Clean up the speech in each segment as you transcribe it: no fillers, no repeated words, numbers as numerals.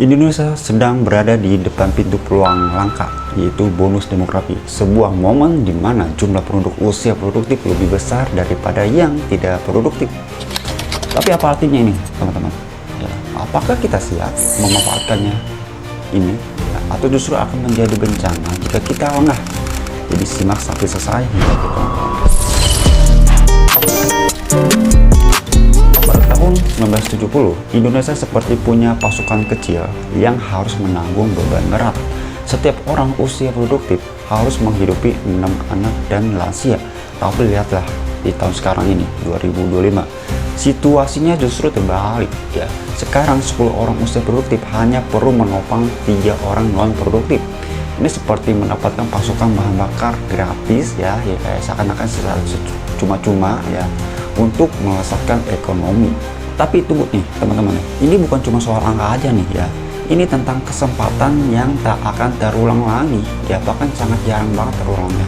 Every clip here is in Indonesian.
Indonesia sedang berada di depan pintu peluang langka, yaitu bonus demografi, sebuah momen di mana jumlah penduduk usia produktif lebih besar daripada yang tidak produktif. Tapi apa artinya ini, teman-teman? Ya, apakah kita siap memanfaatkannya ini, ya, atau justru akan menjadi bencana jika kita lengah? Jadi simak sampai selesai hingga kita. Pada tahun 1970, Indonesia seperti punya pasukan kecil yang harus menanggung beban berat. Setiap orang usia produktif harus menghidupi 6 anak dan lansia. Tapi lihatlah di tahun sekarang ini, 2025, situasinya justru terbalik ya. Sekarang 10 orang usia produktif hanya perlu menopang 3 orang non produktif. Ini seperti mendapatkan pasukan bahan bakar gratis ya, kayak seakan-akan cuma-cuma ya, untuk melesatkan ekonomi. Tapi tunggu nih teman-teman, ini bukan cuma soal angka aja nih ya, ini tentang kesempatan yang tak akan terulang lagi ya, bahkan sangat jarang banget terulangnya.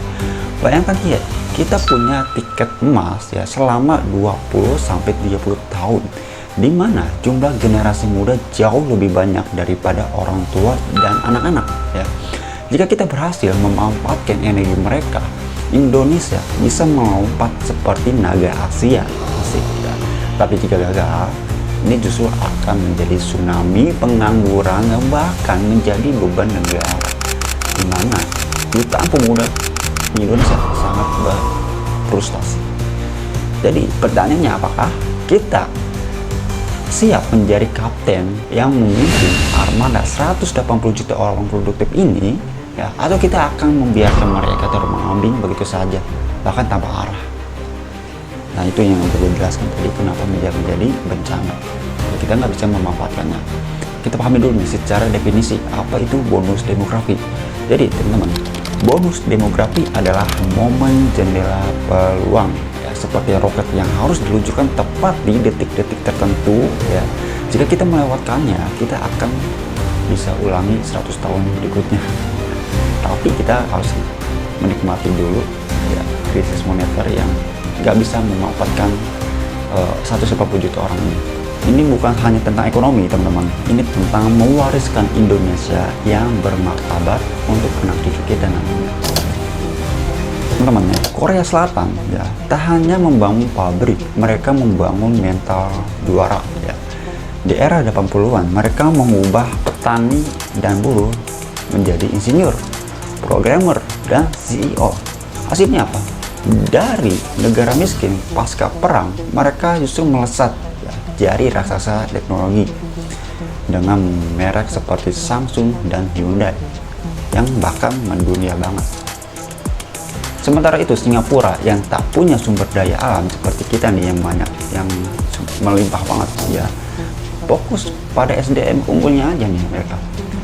Bayangkan ya, kita punya tiket emas ya selama 20-30 tahun, di mana jumlah generasi muda jauh lebih banyak daripada orang tua dan anak-anak ya. Jika kita berhasil memanfaatkan energi mereka, Indonesia bisa melompat seperti naga Asia. Asik, ya. Tapi jika gagal, ini justru akan menjadi tsunami pengangguran yang bahkan menjadi beban negara, di mana jutaan pemuda di Indonesia sangat berfrustasi. Jadi pertanyaannya, apakah kita siap menjadi kapten yang memimpin armada 180 juta orang produktif ini ya, atau kita akan membiarkan mereka terombang-ambing begitu saja, bahkan tanpa arah? Nah, itu yang perlu dijelaskan tadi, kenapa menjadi bencana ya, kita nggak bisa memanfaatkannya. Kita pahami dulu nih secara definisi apa itu bonus demografi. Jadi teman-teman, bonus demografi adalah momen jendela peluang ya, seperti roket yang harus diluncurkan tepat di detik-detik tertentu ya. Jika kita melewatkannya, kita akan bisa ulangi 100 tahun berikutnya. Tapi kita harus menikmati dulu ya, krisis moneter yang nggak bisa memanfaatkan 180 juta orang ini. Ini bukan hanya tentang ekonomi teman-teman, ini tentang mewariskan Indonesia yang bermartabat untuk anak cucu kita nantinya. Teman-teman ya, Korea Selatan ya tak hanya membangun pabrik, mereka membangun mental juara ya. Di era 80-an mereka mengubah petani dan buruh menjadi insinyur, programmer, dan CEO. Hasilnya apa? Dari negara miskin pasca perang, mereka justru melesat ya, jadi raksasa teknologi dengan merek seperti Samsung dan Hyundai yang bahkan mendunia banget. Sementara itu Singapura yang tak punya sumber daya alam seperti kita nih yang banyak, yang melimpah banget ya, fokus pada SDM unggulnya aja nih mereka.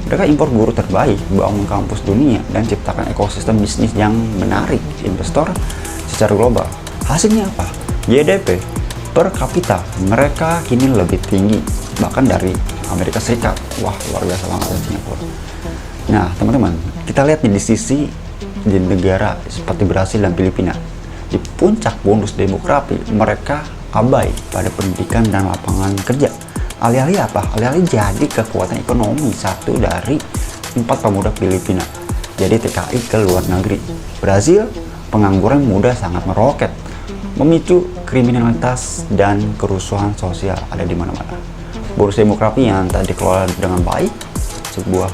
Mereka impor guru terbaik, bangun kampus dunia, dan ciptakan ekosistem bisnis yang menarik investor secara global. Hasilnya apa? GDP per kapita mereka kini lebih tinggi bahkan dari Amerika Serikat. Wah, luar biasa banget ya Singapura. Nah teman-teman, kita lihat nih di sisi di negara seperti Brasil dan Filipina, di puncak bonus demografi mereka abai pada pendidikan dan lapangan kerja. Alih-alih apa? Alih-alih jadi kekuatan ekonomi, satu dari 4 pemuda Filipina jadi TKI ke luar negeri. Brazil, pengangguran muda sangat meroket, memicu kriminalitas dan kerusuhan sosial ada di mana-mana. Bonus demografi yang tak dikelola dengan baik, sebuah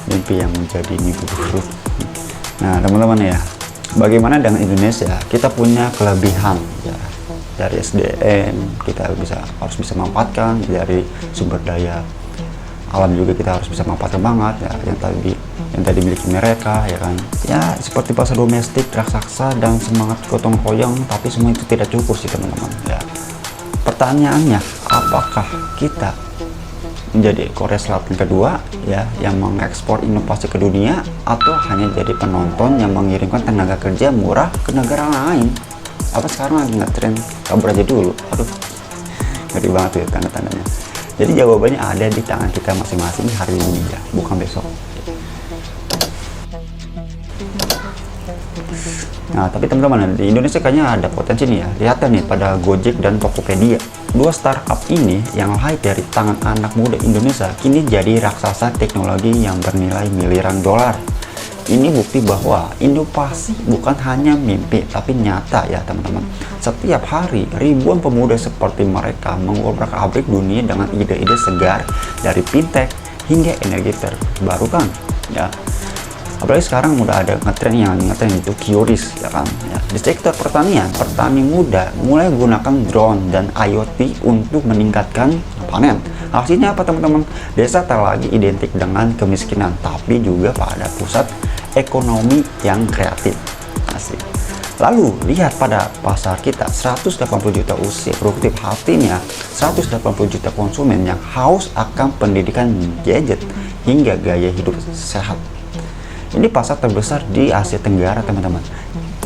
mimpi yang menjadi mimpi buruk. Nah teman-teman ya, bagaimana dengan Indonesia? Kita punya kelebihan ya, dari SDM kita harus bisa memanfaatkan, dari sumber daya alam juga kita harus bisa memanfaatkan banget ya, yang tadi miliki mereka ya kan ya, seperti pasar domestik, raksasa, dan semangat gotong royong. Tapi semua itu tidak cukup sih teman-teman ya. Pertanyaannya, apakah kita menjadi Korea Selatan kedua ya, yang mengekspor inovasi ke dunia, atau hanya jadi penonton yang mengirimkan tenaga kerja murah ke negara lain? Apa sekarang lagi nggak tren kabur aja dulu? Aduh, ngeri banget ya tanda-tandanya. Jadi jawabannya ada di tangan kita masing-masing hari ini ya, bukan besok. Nah tapi teman-teman, di Indonesia kayaknya ada potensi nih ya. Lihat nih pada Gojek dan Tokopedia. Dua startup ini yang lahir dari tangan anak muda Indonesia kini jadi raksasa teknologi yang bernilai miliaran dolar. Ini bukti bahwa inovasi bukan hanya mimpi tapi nyata ya teman-teman. Setiap hari ribuan pemuda seperti mereka mengobrak-abrik dunia dengan ide-ide segar dari fintech hingga energi terbarukan ya. Apalagi sekarang udah ada ngetren itu QRIS ya kan ya. Di sektor pertanian, petani muda mulai gunakan drone dan IoT untuk meningkatkan panen. Hasilnya apa teman-teman? Desa tak lagi identik dengan kemiskinan, tapi juga pada pusat ekonomi yang kreatif. Asik. Lalu lihat pada pasar kita, 180 juta usia produktif, artinya 180 juta konsumen yang haus akan pendidikan gadget hingga gaya hidup sehat. Ini pasar terbesar di Asia Tenggara teman-teman.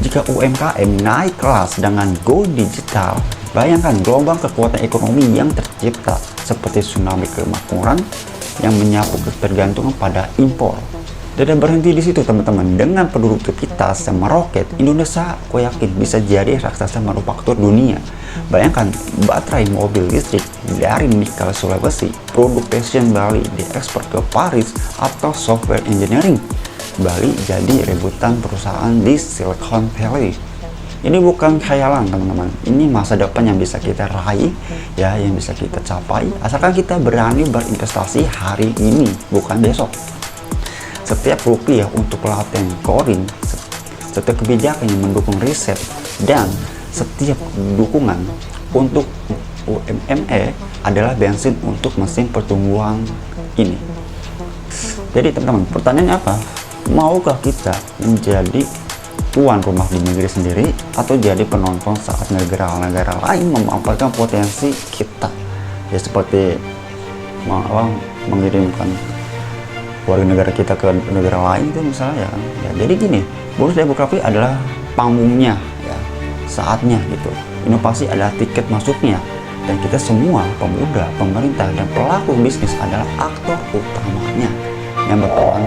Jika UMKM naik kelas dengan go digital, bayangkan gelombang kekuatan ekonomi yang tercipta seperti tsunami kemakmuran yang menyapu ketergantungan pada impor. Dan berhenti di situ teman-teman. Dengan penduduk kita sama roket, Indonesia aku yakin bisa jadi raksasa manufaktur dunia. Bayangkan baterai mobil listrik dari nikel Sulawesi, produk fashion Bali diekspor ke Paris, atau software engineering Bali jadi rebutan perusahaan di Silicon Valley. Ini bukan khayalan teman-teman, ini masa depan yang bisa kita raih ya, yang bisa kita capai asalkan kita berani berinvestasi hari ini bukan besok. Setiap rupiah untuk pelatihan coding, setiap kebijakan yang mendukung riset, dan setiap dukungan untuk UMME adalah bensin untuk mesin pertumbuhan ini. Jadi teman-teman, pertanyaannya apa? Maukah kita menjadi tuan rumah di negeri sendiri atau jadi penonton saat negara-negara lain memanfaatkan potensi kita? Ya seperti mengirimkan warga negara kita ke negara lain itu misalnya ya. Jadi gini, bonus demografi adalah panggungnya ya, saatnya gitu. Inovasi adalah tiket masuknya, dan kita semua pemuda, pemerintah, dan pelaku bisnis adalah aktor utamanya yang berperan.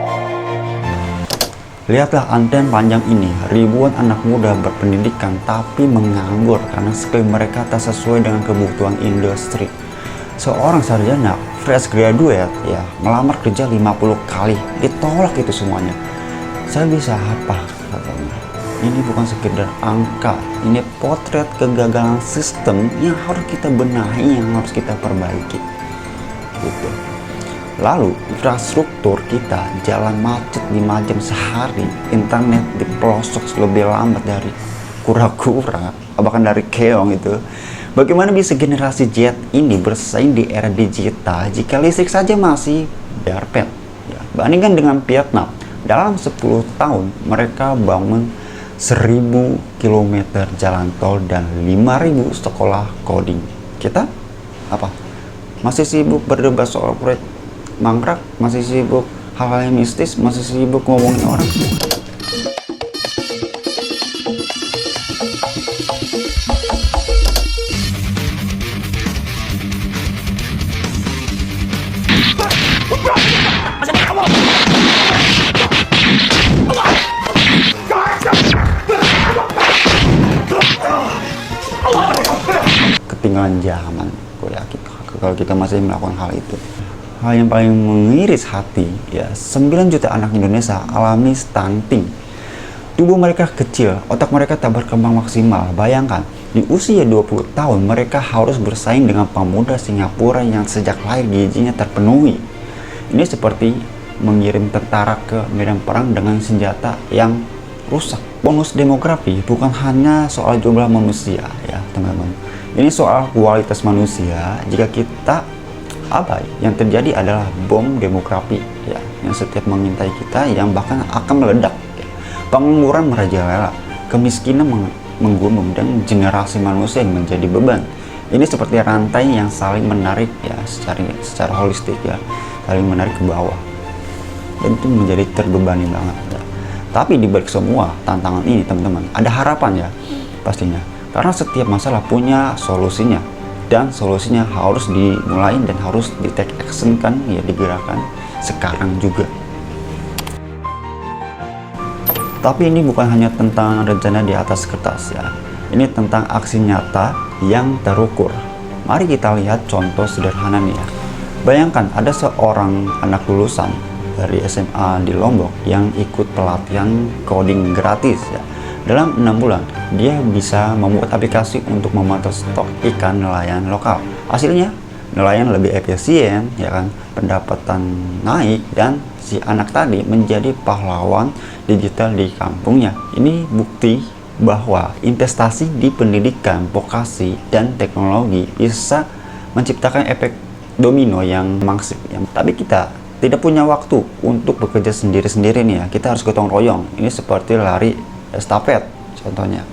Lihatlah anten panjang ini, ribuan anak muda berpendidikan tapi menganggur karena skill mereka tak sesuai dengan kebutuhan industri. Seorang sarjana fresh graduate ya melamar kerja 50 kali, ditolak itu semuanya. Saya bisa apa katanya? Ini bukan sekedar angka, ini potret kegagalan sistem yang harus kita benahi, yang harus kita perbaiki gitu. Lalu infrastruktur kita, jalan macet 5 jam sehari, internet di pelosok lebih lambat dari kura-kura, bahkan dari keong itu. Bagaimana bisa generasi Z ini bersaing di era digital jika listrik saja masih darpet? Ya, bandingkan dengan Vietnam, dalam 10 tahun mereka bangun 1000 km jalan tol dan 5000 sekolah coding. Kita apa? Masih sibuk berdebat soal proyek mangkrak, masih sibuk hal-hal yang mistis, masih sibuk ngomongin orang. Ketinggalan zaman, gue yakin kalau kita masih melakukan hal itu. Hal yang paling mengiris hati ya, 9 juta anak Indonesia alami stunting. Tubuh mereka kecil, otak mereka tak berkembang maksimal. Bayangkan, di usia 20 tahun mereka harus bersaing dengan pemuda Singapura yang sejak lahir gizinya terpenuhi. Ini seperti mengirim tentara ke medan perang dengan senjata yang rusak. Bonus demografi bukan hanya soal jumlah manusia ya teman-teman. Ini soal kualitas manusia. Jika kita yang terjadi adalah bom demografi ya, yang setiap mengintai kita, yang bahkan akan meledak ya. Pengangguran merajalela, kemiskinan menggunung, dan generasi manusia yang menjadi beban. Ini seperti rantai yang saling menarik ya, secara holistik ya, saling menarik ke bawah, dan itu menjadi terbebani banget ya. Tapi di balik semua tantangan ini teman-teman, ada harapan ya pastinya, karena setiap masalah punya solusinya. Dan solusinya harus dimulai dan harus di take action kan ya, digerakkan sekarang juga. Tapi ini bukan hanya tentang rencana di atas kertas ya, ini tentang aksi nyata yang terukur. Mari kita lihat contoh sederhana nih ya. Bayangkan ada seorang anak lulusan dari SMA di Lombok yang ikut pelatihan coding gratis ya. Dalam 6 bulan, dia bisa membuat aplikasi untuk memantau stok ikan nelayan lokal. Hasilnya, nelayan lebih efisien, ya kan, pendapatan naik, dan si anak tadi menjadi pahlawan digital di kampungnya. Ini bukti bahwa investasi di pendidikan, vokasi, dan teknologi bisa menciptakan efek domino yang masif. Tapi kita tidak punya waktu untuk bekerja sendiri-sendiri nih ya. Kita harus gotong royong. Ini seperti lari estafet contohnya.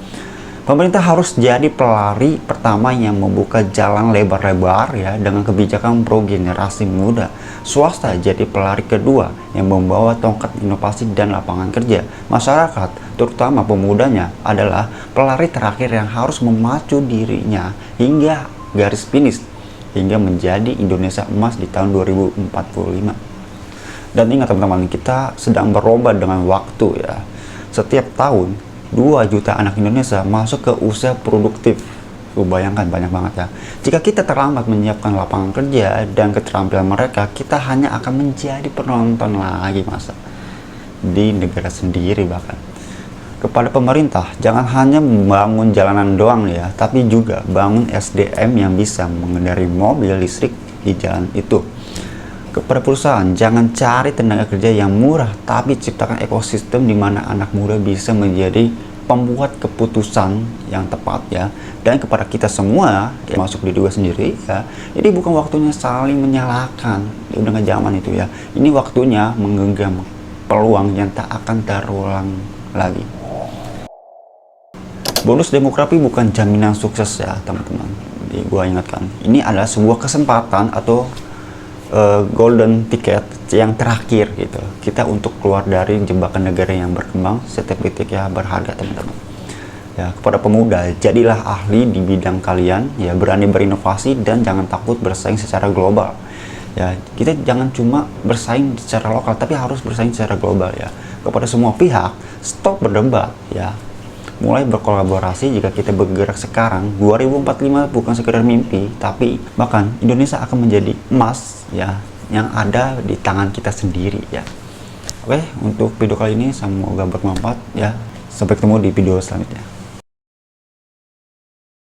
Pemerintah harus jadi pelari pertama yang membuka jalan lebar-lebar ya dengan kebijakan pro generasi muda. Swasta jadi pelari kedua yang membawa tongkat inovasi dan lapangan kerja. Masyarakat, terutama pemudanya, adalah pelari terakhir yang harus memacu dirinya hingga garis finish hingga menjadi Indonesia emas di tahun 2045. Dan ingat teman-teman, kita sedang berlomba dengan waktu ya. Setiap tahun 2 juta anak Indonesia masuk ke usia produktif. Bayangkan, banyak banget ya. Jika kita terlambat menyiapkan lapangan kerja dan keterampilan mereka, kita hanya akan menjadi penonton lagi masa di negara sendiri. Bahkan kepada pemerintah, jangan hanya membangun jalanan doang ya, tapi juga bangun SDM yang bisa mengendarai mobil listrik di jalan itu. Kepada perusahaan, jangan cari tenaga kerja yang murah, tapi ciptakan ekosistem di mana anak muda bisa menjadi pembuat keputusan yang tepat ya. Dan kepada kita semua, ya, masuk di dua sendiri ya, ini bukan waktunya saling menyalahkan di dengan zaman itu ya. Ini waktunya menggenggam peluang yang tak akan terulang lagi. Bonus demografi bukan jaminan sukses ya teman-teman. Jadi gua ingatkan, ini adalah sebuah kesempatan atau golden ticket yang terakhir gitu kita untuk keluar dari jebakan negara yang berkembang. Setiap detik ya berharga teman-teman ya. Kepada pemuda, jadilah ahli di bidang kalian ya, berani berinovasi dan jangan takut bersaing secara global ya. Kita jangan cuma bersaing secara lokal, tapi harus bersaing secara global ya. Kepada semua pihak, stop berdebat ya, mulai berkolaborasi. Jika kita bergerak sekarang, 2045 bukan sekedar mimpi, tapi bahkan Indonesia akan menjadi emas ya, yang ada di tangan kita sendiri ya. Oke, untuk video kali ini semoga bermanfaat ya. Sampai ketemu di video selanjutnya.